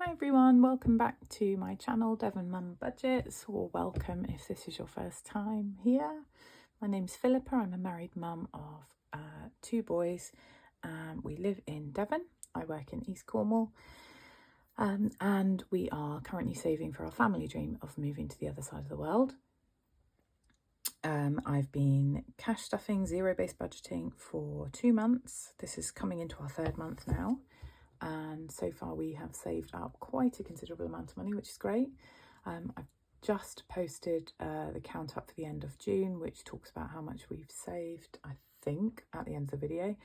Hi everyone, welcome back to my channel, Devon Mum Budgets, or welcome if this is your first time here. My name's Philippa, I'm a married mum of two boys. We live in Devon, I work in East Cornwall, and we are currently saving for our family dream of moving to the other side of the world. I've been cash stuffing, zero-based budgeting for 2 months. This is coming into our 3rd month now. And so far we have saved up quite a considerable amount of money, which is great. I've just posted the count up for the end of June, which talks about how much we've saved, I think, at the end of the video.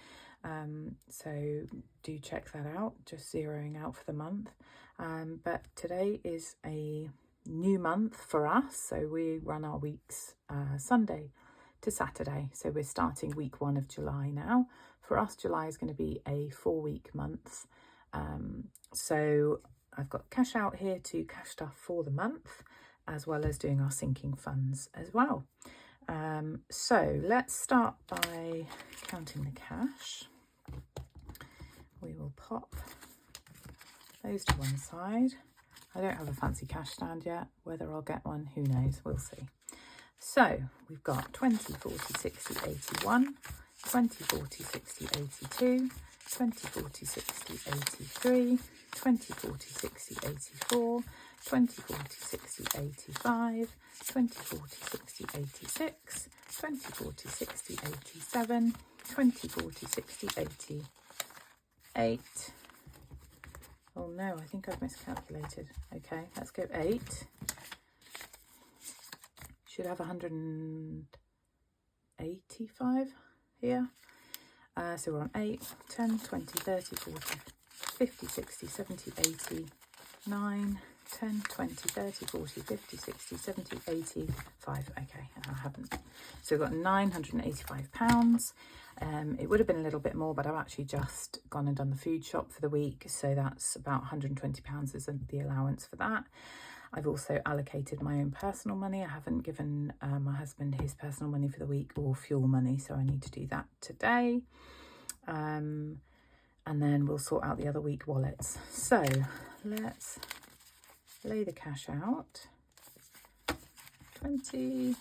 So do check that out, just zeroing out for the month. But today is a new month for us, so we run our weeks Sunday to Saturday. So we're starting week 1 of July now. For us, July is going to be a 4-week month. So I've got cash out here to cash stuff for the month, as well as doing our sinking funds as well. So let's start by counting the cash. We will pop those to one side. I don't have a fancy cash stand yet. Whether I'll get one, who knows, we'll see. So we've got 20, 40, 60, 81, 20, 40, 60, 82, 20, 40, 60, 83, 20, 40, 60, 84, 20, 40, 60, 85, 20, 40, 60, 86, 20, 40, 60, 87, 20, 40, 60, 88. Oh no, I think I've miscalculated. Okay, let's go 8. Should have 185 here. So we're on 8, 10, 20, 30, 40, 50, 60, 70, 80, 9, 10, 20, 30, 40, 50, 60, 70, 85. Okay, I haven't. So we've got £985. It would have been a little bit more, but I've actually just gone and done the food shop for the week. So that's about £120 is the allowance for that. I've also allocated my own personal money. I haven't given my husband his personal money for the week or fuel money, so I need to do that today. And then we'll sort out the other week wallets. So let's lay the cash out. 20,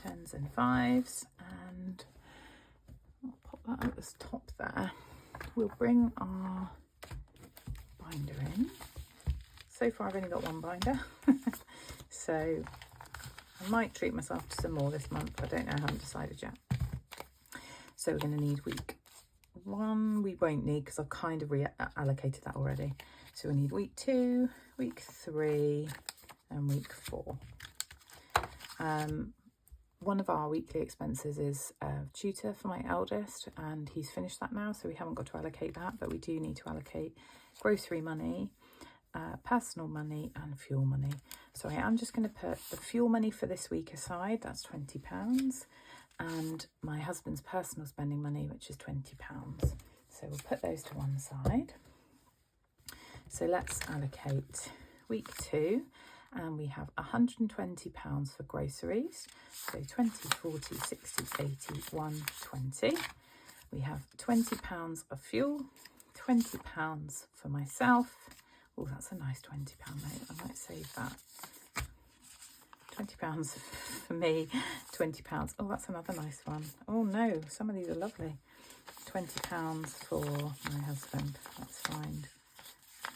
10s and 5s, and I'll pop that at the top there. We'll bring our binder in. So far I've only got one binder, so I might treat myself to some more this month. I don't know, I haven't decided yet. So we're going to need week 1. We won't need because I've kind of reallocated that already. So we need week 2, week 3 and week 4. One of our weekly expenses is a tutor for my eldest, and he's finished that now, so we haven't got to allocate that, but we do need to allocate grocery money, personal money and fuel money. So I am just going to put the fuel money for this week aside, that's £20, and my husband's personal spending money, which is £20. So we'll put those to one side. So let's allocate week 2, and we have £120 for groceries. So 20, 40, 60, 80, 120. We have £20 of fuel, £20 for myself. Oh, that's a nice £20 note. I might save that. £20 for me, £20. Oh, that's another nice one. Oh no, some of these are lovely. £20 for my husband. Let's find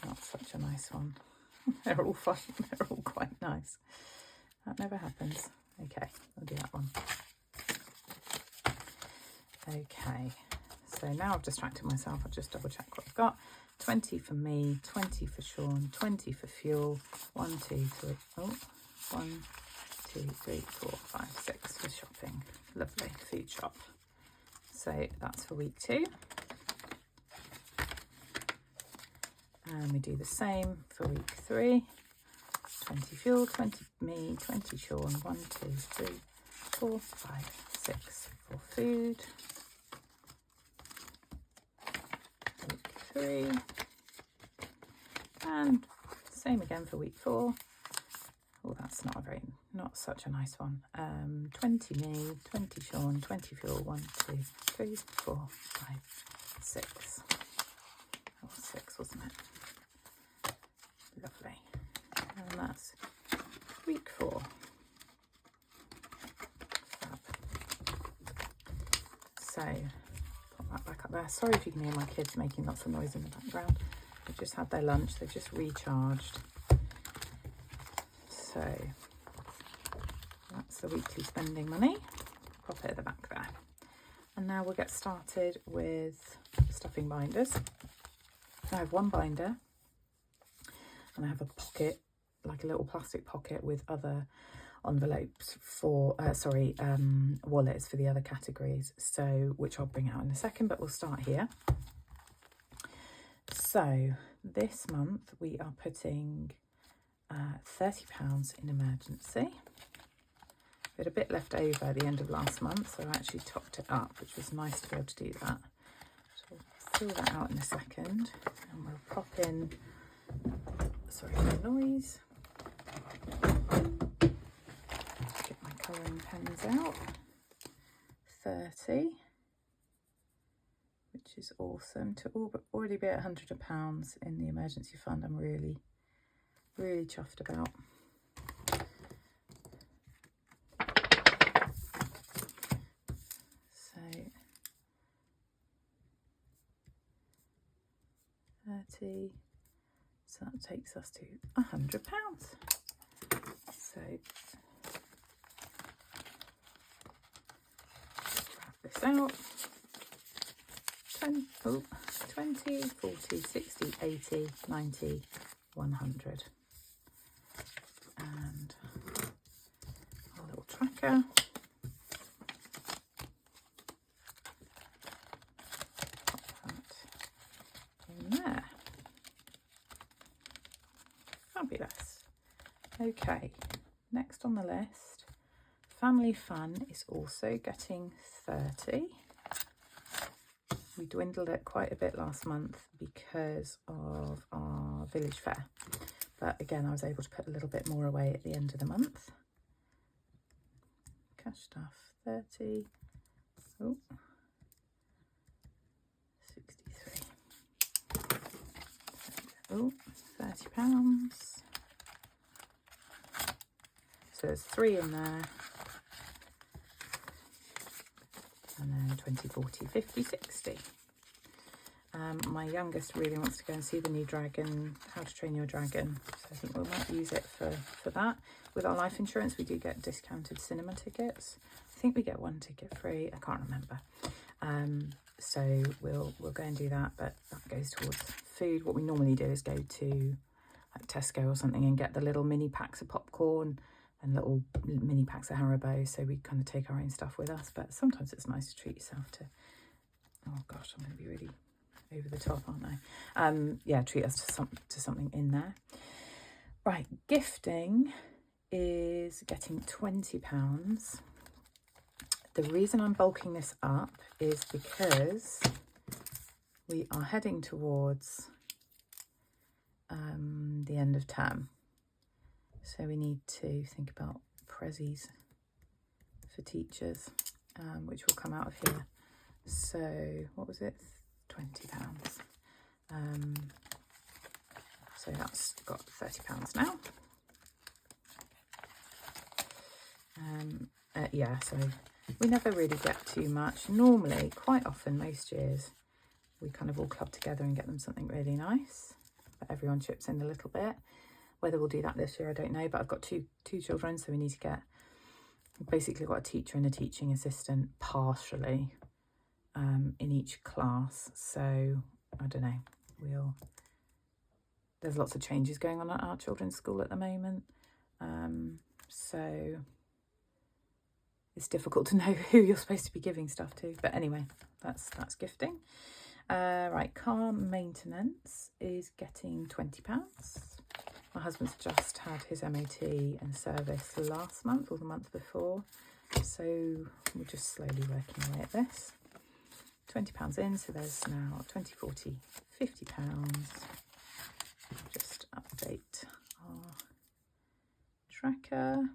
not such a nice one. They're all fine. They're all quite nice. That never happens. Okay, I'll do that one. Okay, so now I've distracted myself. I'll just double check what I've got. 20 for me, 20 for Sean, 20 for fuel, 1, 2, 3, oh, 1, 2, 3, 4, 5, 6 for shopping. Lovely, food shop. So that's for week 2. And we do the same for week 3. 20 fuel, 20 me, 20 Sean, 1, 2, 3, 4, 5, 6 for food. Week 3. And same again for week 4. Oh, that's not such a nice one. 20 me, 20 Sean, 20 fuel, 1, 2, 3, 4, 5, 6. That was 6, wasn't it? that's week 4. So put that back up there. Sorry if you can hear my kids making lots of noise in the background. They've just had their lunch, they've just recharged. So that's the weekly spending money. Pop it at the back there. And now we'll get started with stuffing binders. I have one binder and I have a pocket, like a little plastic pocket with other envelopes for, wallets for the other categories. So, which I'll bring out in a second, but we'll start here. So this month we are putting £30 in emergency. We had a bit left over at the end of last month, so I actually topped it up, which was nice to be able to do that. So we'll fill that out in a second, and we'll pop in, sorry for the noise, get my colouring pens out, 30, which is awesome, to already be at £100 in the emergency fund. I'm really chuffed about. So 30, so that takes us to £100. So grab this out. 20, 40, 60, 80, 90, 100. And our little tracker. Pop that in there. Fabulous. Okay, next on the list, family fun is also getting 30. We dwindled it quite a bit last month because of our village fair. But again, I was able to put a little bit more away at the end of the month. Cash stuff, 30. Oh, 63. Oh, £30. So there's 3 in there. And then 20, 40, 50, 60. My youngest really wants to go and see the new Dragon, How to Train Your Dragon. So I think we might use it for that. With our life insurance, we do get discounted cinema tickets. I think we get 1 ticket free. I can't remember. So we'll go and do that, but that goes towards food. What we normally do is go to like Tesco or something and get the little mini packs of popcorn and little mini packs of Haribo, so we kind of take our own stuff with us. But sometimes it's nice to treat yourself to, oh gosh, I'm going to be really over the top, aren't I? Yeah, treat us to something in there. Right, gifting is getting £20. The reason I'm bulking this up is because we are heading towards the end of term. So we need to think about prezzies for teachers, which will come out of here. So what was it? £20. So that's got £30 now. Yeah, so we never really get too much. Normally, quite often, most years, we kind of all club together and get them something really nice. But everyone chips in a little bit. Whether we'll do that this year, I don't know. But I've got two children, so we need to get, basically got a teacher and a teaching assistant partially in each class. So I don't know. There's lots of changes going on at our children's school at the moment. So it's difficult to know who you're supposed to be giving stuff to. But anyway, that's gifting. Right, car maintenance is getting £20. My husband's just had his MOT and service last month or the month before. So we're just slowly working away at this. £20 in, so there's now 20, 40, £50. Just update our tracker.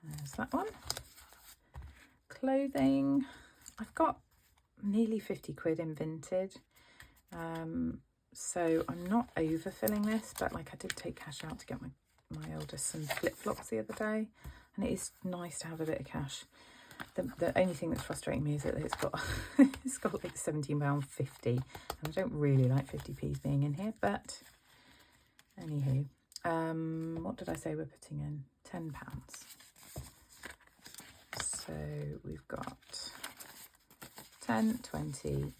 There's that one. Clothing, I've got nearly 50 quid in Vinted. So I'm not overfilling this, but like I did take cash out to get my eldest some flip-flops the other day, and it is nice to have a bit of cash. The only thing that's frustrating me is that it's got it's got like £17.50, and I don't really like 50p's being in here, but anywho, what did I say we're putting in? £10. So we've got 10, 20,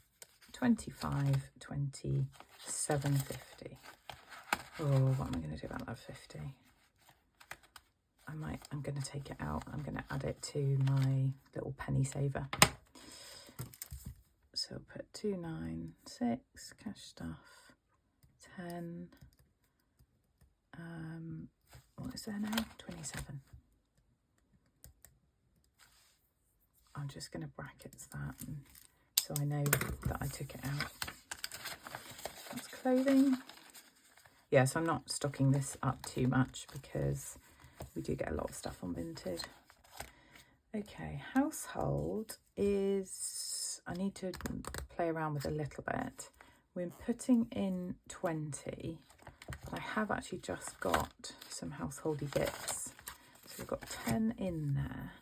25, 27.50. Oh, what am I going to do about that 50? I'm going to take it out. I'm going to add it to my little penny saver. So I'll put 296 cash stuff, 10. What is there now? 27. I'm just going to brackets that, so I know that I took it out. That's clothing. Yeah, so I'm not stocking this up too much because we do get a lot of stuff on Vinted. Okay, household is, I need to play around with a little bit. We're putting in 20, but I have actually just got some householdy bits. So we've got 10 in there.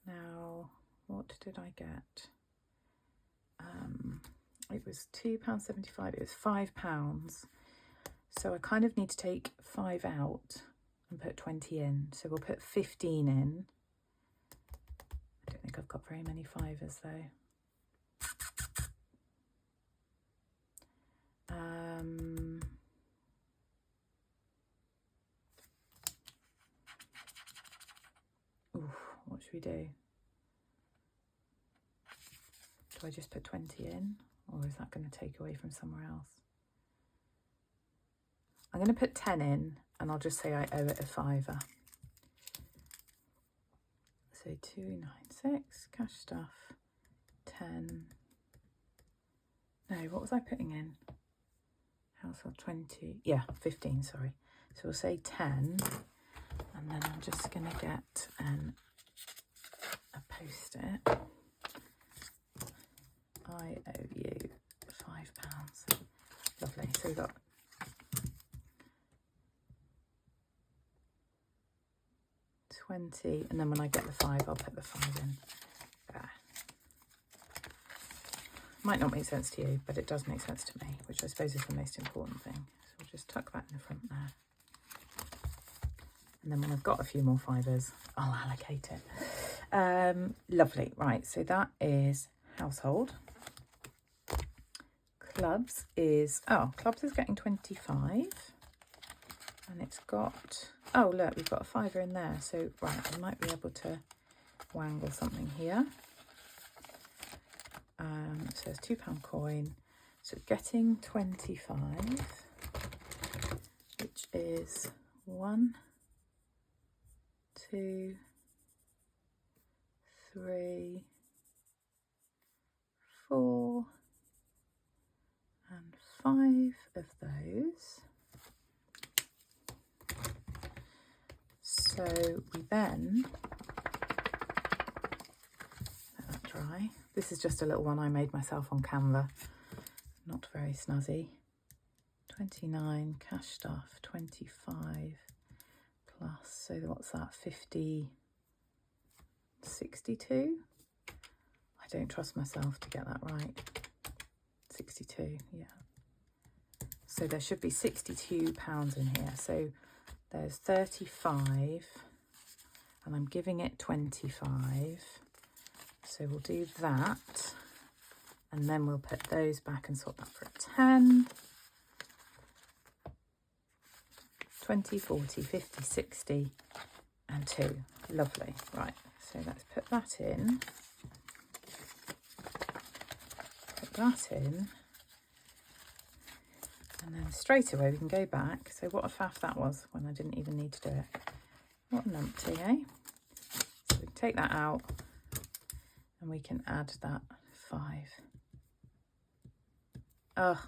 Now, what did I get? It was £2.75, it was £5. So I kind of need to take 5 out and put 20 in. So we'll put 15 in. I don't think I've got very many fivers though. What should we do? Do I just put 20 in, or is that going to take away from somewhere else? I'm going to put 10 in, and I'll just say I owe it a fiver. So 296, cash stuff, 10. No, what was I putting in? Household 20, yeah, 15, sorry. So we'll say 10, and then I'm just going to get a post-it. I owe you £5. Lovely. So we've got £20, and then when I get the 5, I'll put the 5 in there. Might not make sense to you, but it does make sense to me, which I suppose is the most important thing. So we'll just tuck that in the front there. And then when I've got a few more fivers, I'll allocate it. Lovely. Right, so that is household. Clubs is getting 25, and it's got, oh look, we've got a fiver in there, so right, I might be able to wangle something here. So it's £2 coin, so getting 25, which is 1, 2, 3, 4, and 5 of those. So we then let that dry. This is just a little one I made myself on Canva, not very snazzy. 29 cash stuff, 25 plus, so what's that, 50, 62? I don't trust myself to get that right. 62, yeah. So there should be £62 in here. So there's 35, and I'm giving it 25. So we'll do that, and then we'll put those back and swap that for a 10. 20, 40, 50, 60, and 2. Lovely. Right, so let's put that in. Put that in. And then straight away we can go back. So what a faff that was when I didn't even need to do it. What an numpty, eh? So we can take that out, and we can add that 5. Oh,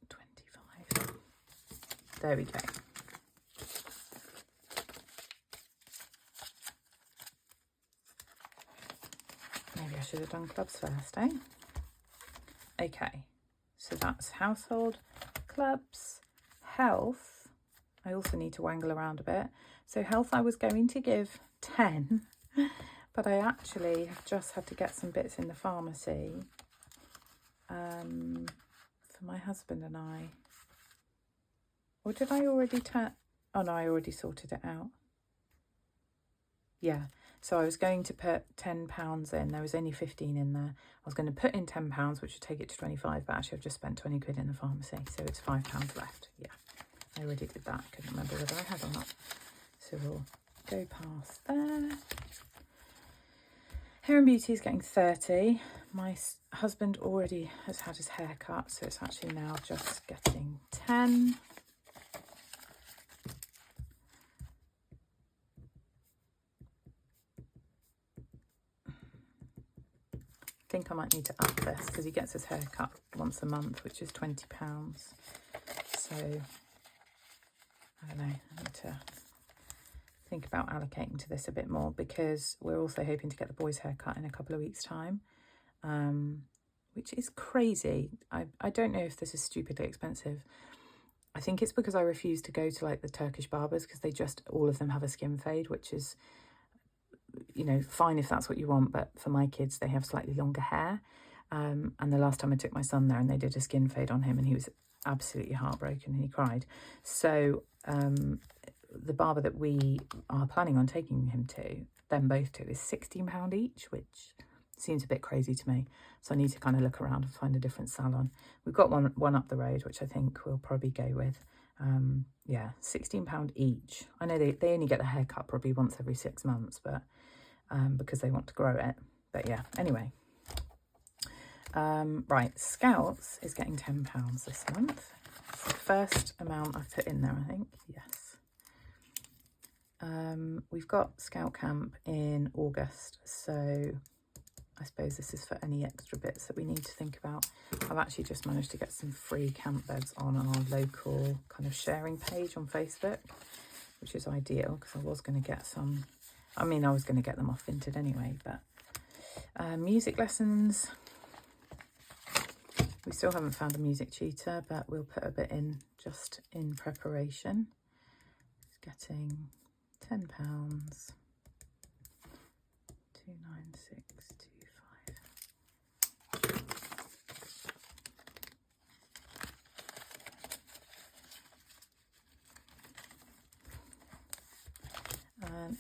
25. There we go. I should have done clubs first, eh? Okay, so that's household, clubs, health. I also need to wangle around a bit. So health I was going to give 10, but I actually have just had to get some bits in the pharmacy for my husband and I. Or did I already oh no, I already sorted it out. Yeah, so I was going to put £10 in. There was only 15 in there. I was going to put in £10, which would take it to 25, but actually I've just spent 20 quid in the pharmacy, so it's £5 left. Yeah, I already did that. I couldn't remember whether I had or not. So we'll go past there. Hair and beauty is getting 30. My husband already has had his hair cut, so it's actually now just getting 10. I think I might need to up this because he gets his hair cut once a month, which is £20. So I don't know, I need to think about allocating to this a bit more, because we're also hoping to get the boys' hair cut in a couple of weeks' time, which is crazy. I don't know if this is stupidly expensive. I think it's because I refuse to go to like the Turkish barbers, because they just, all of them have a skin fade, which is, you know, fine if that's what you want, but for my kids they have slightly longer hair, and the last time I took my son there and they did a skin fade on him and he was absolutely heartbroken and he cried. So the barber that we are planning on taking him to, them both to, is £16 each, which seems a bit crazy to me. So I need to kind of look around and find a different salon. We've got one up the road, which I think we'll probably go with. Yeah, £16 each. I know they only get the haircut probably once every 6 months, but because they want to grow it. But yeah, anyway. Right, Scouts is getting £10 this month. It's the first amount I've put in there, I think. Yes. We've got Scout Camp in August, so I suppose this is for any extra bits that we need to think about. I've actually just managed to get some free camp beds on our local kind of sharing page on Facebook, which is ideal because I was going to get some. I mean, I was going to get them off Vinted anyway, but music lessons. We still haven't found a music tutor, but we'll put a bit in just in preparation. It's getting £10. 29625.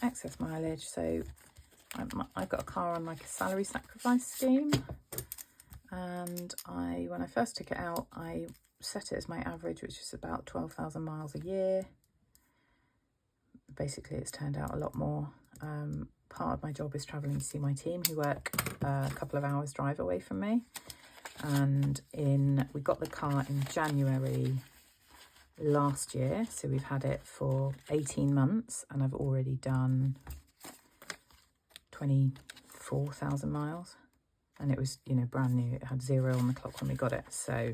Excess mileage. So I got a car on like a salary sacrifice scheme, and when I first took it out, I set it as my average, which is about 12,000 miles a year. Basically, it's turned out a lot more. Part of my job is travelling to see my team, who work a couple of hours drive away from me. And we got the car in January last year, so we've had it for 18 months, and I've already done 24,000 miles, and it was, you know, brand new. It had 0 on the clock when we got it. So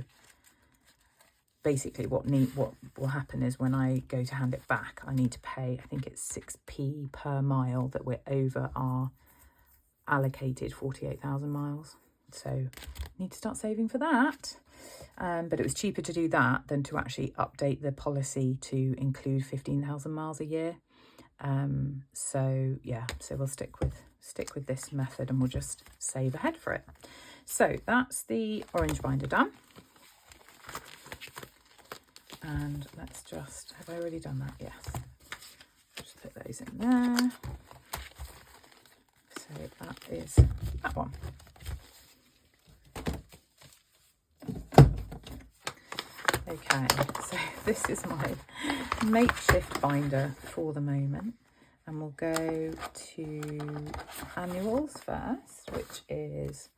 basically what will happen is when I go to hand it back, I need to pay, I think it's 6p per mile that we're over our allocated 48,000 miles. So I need to start saving for that. But it was cheaper to do that than to actually update the policy to include 15,000 miles a year. So yeah, so we'll stick with this method, and we'll just save ahead for it. So that's the orange binder done. And let's just, have I already done that? Yes. Just put those in there. So that is that one. Okay, so this is my makeshift binder for the moment. And we'll go to annuals first, which is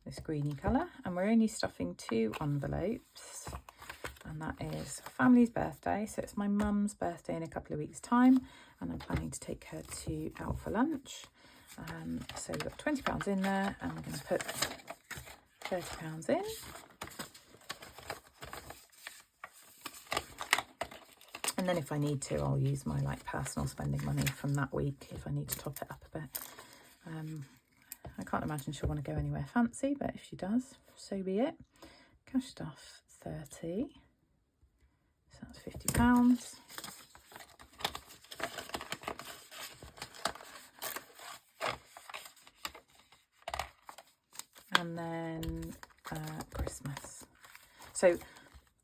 this greeny colour. And we're only stuffing 2 envelopes. And that is family's birthday. So it's my mum's birthday in a couple of weeks' time, and I'm planning to take her out for lunch. So we've got £20 in there, and we're going to put £30 in. And then if I need to, I'll use my like personal spending money from that week if I need to top it up a bit. I can't imagine she'll want to go anywhere fancy, but if she does, so be it. Cash stuff 30, so that's £50. And then Christmas. So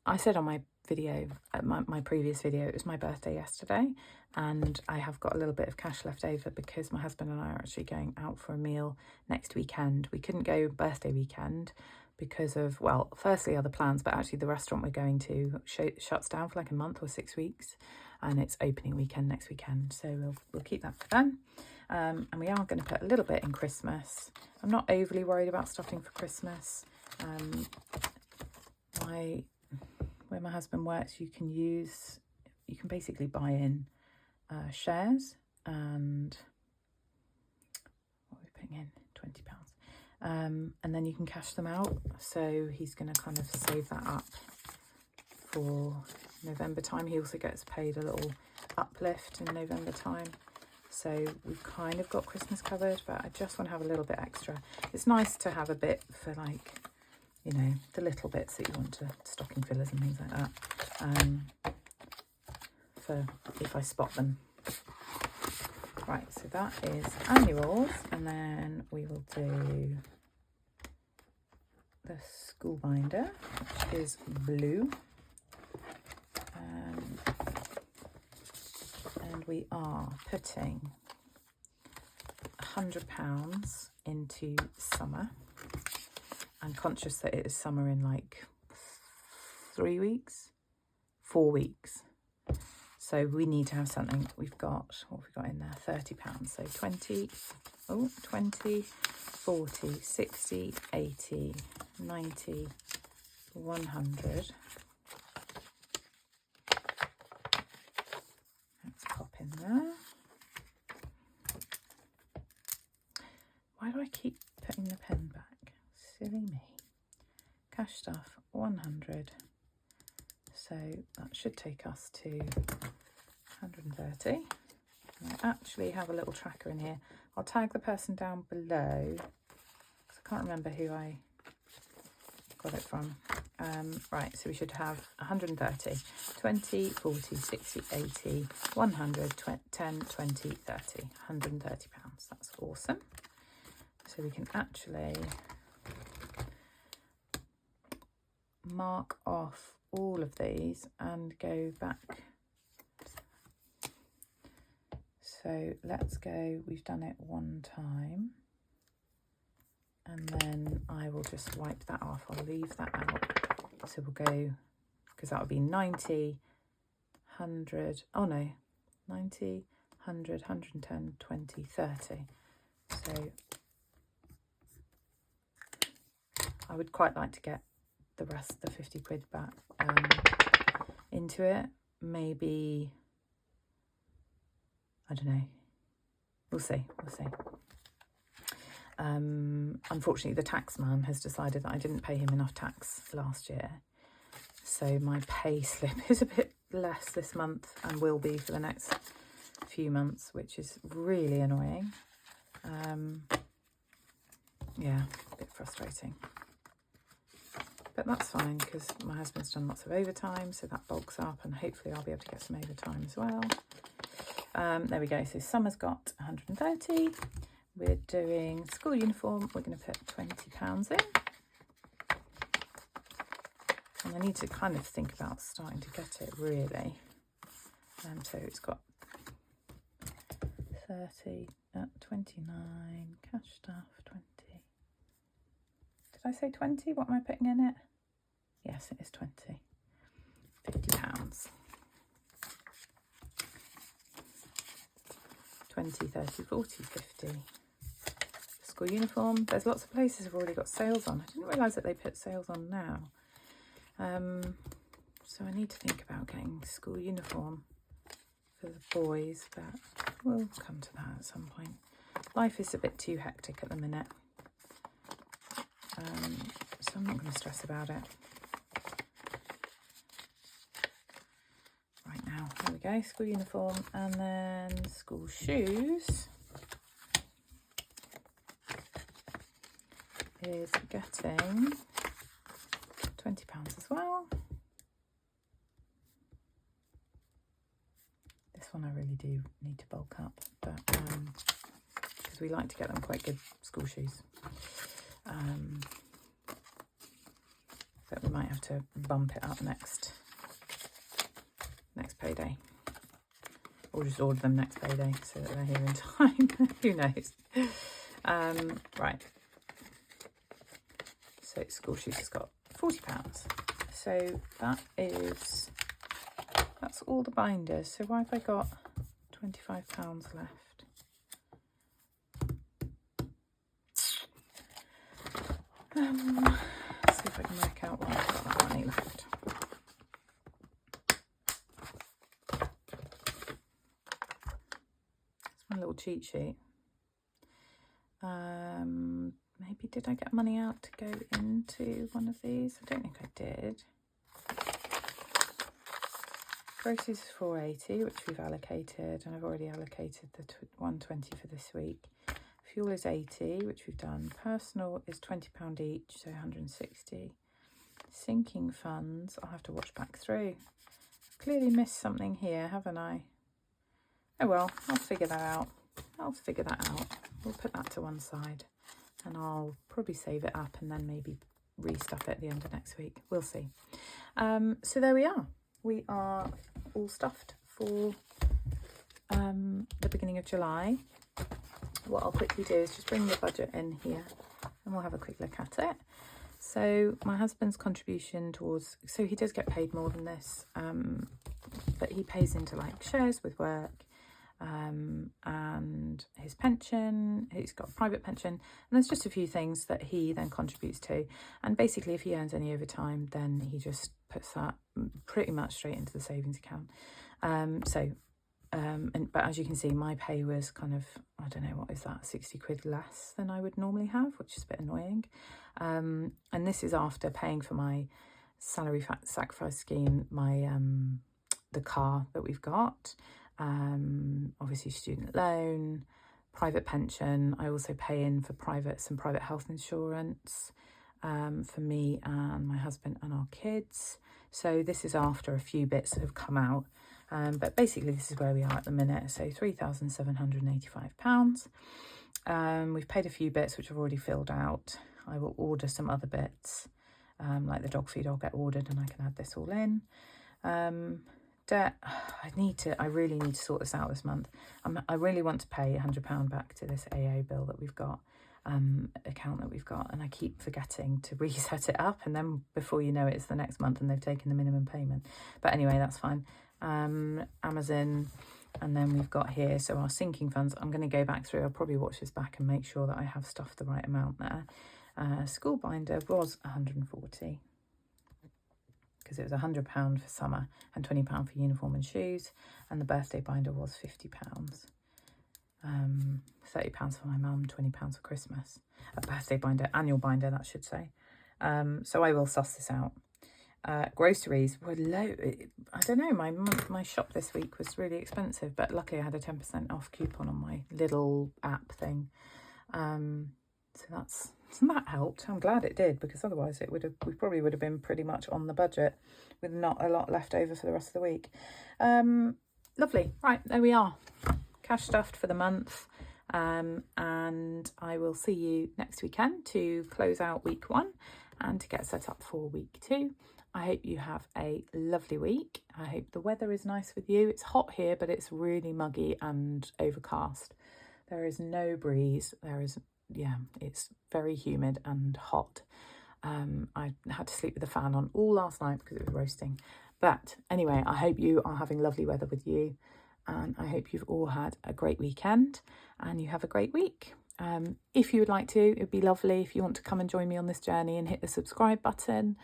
I said on my video, my previous video, it was my birthday yesterday, and I have got a little bit of cash left over because my husband and I are actually going out for a meal next weekend. We couldn't go birthday weekend because of, well, firstly other plans, but actually the restaurant we're going to shuts down for like a month or 6 weeks, and it's opening weekend next weekend, so we'll keep that for then. And we are going to put a little bit in Christmas. I'm not overly worried about stuffing for Christmas. Where my husband works, you can basically buy in shares, and what are we putting in? £20. And then you can cash them out. So he's going to kind of save that up for November time. He also gets paid a little uplift in November time. So we've kind of got Christmas covered, but I just want to have a little bit extra. It's nice to have a bit for, like, you know, the little bits that you want to, stocking fillers and things like that, for if I spot them. Right, so that is annuals, and then we will do the school binder, which is blue. And we are putting £100 into summer. I'm conscious that it is summer in like 3 weeks, 4 weeks. So we need to have something. We've got, what have we got in there? £30. So 20, 40, 60, 80, 90, 100. Let's pop in there. Why do I keep putting the pen back? Silly me. Cash stuff 100. So that should take us to 130. And I actually have a little tracker in here. I'll tag the person down below because I can't remember who I got it from. Right, so we should have 130, 20, 40, 60, 80, 100, 10, 20, 30, £130. That's awesome. So we can actually mark off all of these and go back. So let's go, we've done it one time, and then I will just wipe that off. I'll leave that out. So we'll go, because that would be 90, 100, oh no, 90, 100, 110, 20, 30. So I would quite like to get the rest, the 50 quid back into it. Maybe, I don't know. We'll see. Unfortunately, the tax man has decided that I didn't pay him enough tax last year. So my pay slip is a bit less this month and will be for the next few months, which is really annoying. Yeah, a bit frustrating. But that's fine because my husband's done lots of overtime, so that bulks up, and hopefully I'll be able to get some overtime as well. There we go. So summer's got 130. We're doing school uniform. We're going to put £20 in. And I need to kind of think about starting to get it, really. So it's got 30, 29, cash stuff, 20. Did I say 20? What am I putting in it? Yes, it is 20. £50. 20, 30, 40, 50. School uniform. There's lots of places have already got sales on. I didn't realise that they put sales on now. So I need to think about getting school uniform for the boys, but we'll come to that at some point. Life is a bit too hectic at the minute. So I'm not going to stress about it. Right now, there we go, school uniform, and then school shoes. is getting £20 as well. This one I really do need to bulk up, but because we like to get them quite good school shoes. But we might have to bump it up next payday, or just order them next payday so that they're here in time. Who knows? Right. So school shoes has got £40. So that's all the binders. So why have I got £25 left? Let's see if I can work out why I've got that money left. It's my little cheat sheet. Maybe did I get money out to go into one of these? I don't think I did. Groceries is £4.80, which we've allocated, and I've already allocated the £1.20 for this week. Fuel is £80, which we've done. Personal is £20 each, so £160. Sinking funds, I'll have to watch back through. I've clearly missed something here, haven't I? Oh well, I'll figure that out. We'll put that to one side, and I'll probably save it up and then maybe restuff it at the end of next week. We'll see. So there we are. We are all stuffed for the beginning of July. What I'll quickly do is just bring the budget in here and we'll have a quick look at it. So my husband's contribution towards, so he does get paid more than this, but he pays into like shares with work, and his pension. He's got a private pension, and there's just a few things that he then contributes to, and basically if he earns any overtime then he just puts that pretty much straight into the savings account. But as you can see, my pay was kind of, I don't know, what is that, 60 quid less than I would normally have, which is a bit annoying. And this is after paying for my salary sacrifice scheme, my the car that we've got, obviously student loan, private pension. I also pay in for some private health insurance for me and my husband and our kids. So this is after a few bits that have come out. But basically this is where we are at the minute. So £3,785. We've paid a few bits which I've already filled out. I will order some other bits, like the dog food I'll get ordered and I can add this all in. Debt, I really need to sort this out this month. I really want to pay £100 back to this AA bill that we've got, account that we've got, and I keep forgetting to reset it up, and then before you know it, it's the next month and they've taken the minimum payment. But anyway, that's fine. Amazon, and then we've got here, so our sinking funds, I'm going to go back through, I'll probably watch this back and make sure that I have stuffed the right amount there. School binder was £140 because it was £100 for summer and £20 for uniform and shoes, and the birthday binder was £50. £30 for my mum, £20 for Christmas. A birthday binder, annual binder, that should say. So I will suss this out. Groceries were low. I don't know, my shop this week was really expensive, but luckily I had a 10% off coupon on my little app thing. So that helped. I'm glad it did, because otherwise we probably would have been pretty much on the budget with not a lot left over for the rest of the week. Lovely. Right, there we are. Cash stuffed for the month. And I will see you next weekend to close out week 1 and to get set up for week 2. I hope you have a lovely week. I hope the weather is nice with you. It's hot here, but it's really muggy and overcast. There is no breeze. It's very humid and hot. I had to sleep with the fan on all last night because it was roasting. But anyway, I hope you are having lovely weather with you, and I hope you've all had a great weekend and you have a great week. If you would like to, it'd be lovely if you want to come and join me on this journey and hit the subscribe button,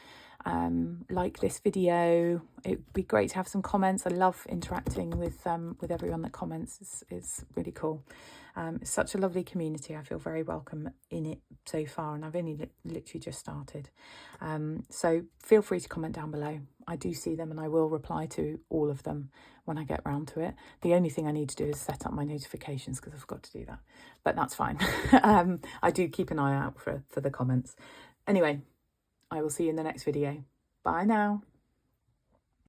like this video. It'd be great to have some comments. I love interacting with everyone that comments. It's really cool. It's such a lovely community. I feel very welcome in it so far, and I've only literally just started. So feel free to comment down below. I do see them and I will reply to all of them when I get round to it. The only thing I need to do is set up my notifications because I forgot to do that, but that's fine. I do keep an eye out for the comments. Anyway, I will see you in the next video. Bye now.